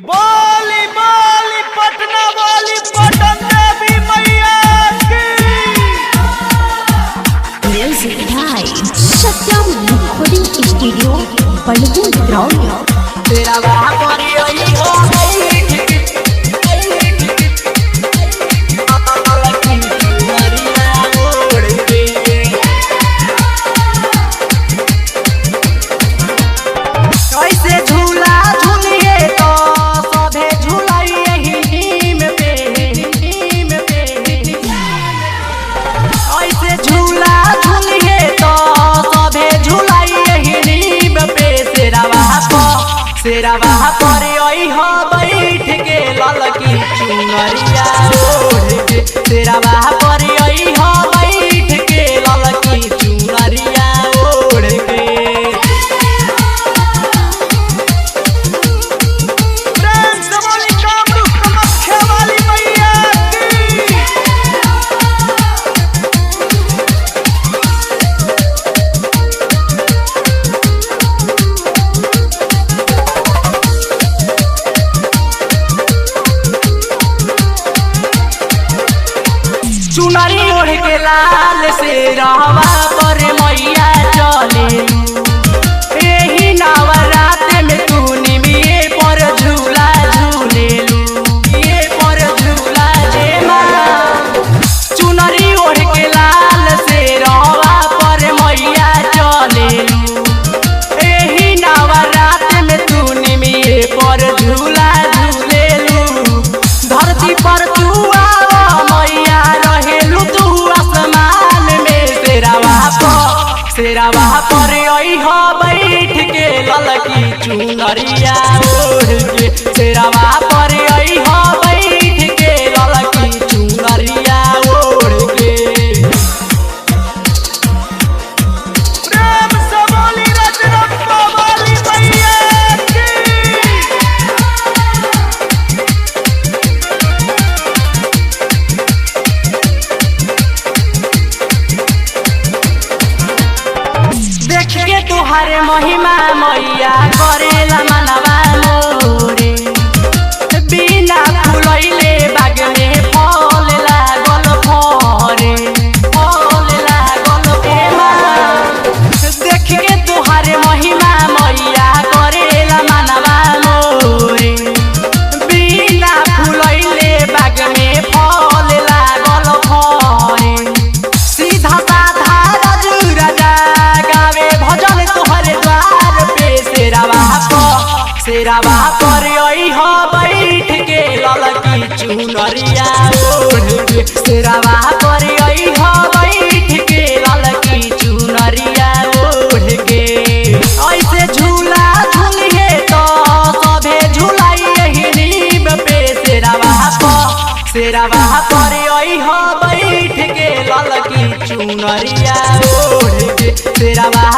बोली बोली पटना वाली पटन देवी मैया की। Music by Satyam recording studio Balgul ground. तेरा वहाँ पर यही हो कैसे झूला झूलिए तो सभे झूलाइए नीम पे ऐसे झूला झूलिए तो सभे झूलाइए नीम पे। शेरावा पर आई हो बैठ के ललकी चुनरिया ओढ़ के। शेरावा पर आई हो बैठ के ललकी चुनरिया ओढ़ के। चुनरी ओढ़ के लाल से रहवा पर मैया चले। एही नवरात में तू निमिये पर झूला झूलेलू। ये पर झूला ले माँ। चुनरी ओढ़ के लाल से रहवा पर मैया चलेलू। एही नवरात में तू निमिये पर झूला झूलेलू। धरती पर तू शेरावा पर आई हो बैठ के ललकी चुनरिया ओढ़ के। शेरावा पर आई हो बैठ के ललकी चुनरिया ओढ़ के। प्रेम से बोली रजरप्पा वाली मैया की। देख के तुहारे महिमा मैया करेला मनवा मोरे। बिना फुलैले बाग में फल लागल फरे। फल लागल एमा। देख के तुहारे महिमा मैया करेला मनवा मोरे। बिना फुलैले बाग में फल लागल फरे। सीधा साधा शेरावा पर आई हो बैठ के ललकी चुनरिया ओढ़ के। शेरावा पर आई हो बैठ के ललकी चुनरिया ओढ़ के। ऐसे झूला झूलिए तो सभे झूलाइए नीम पे। शेरावा पर आई हो बैठ के ललकी चुनरिया ओढ़ के। शेरावा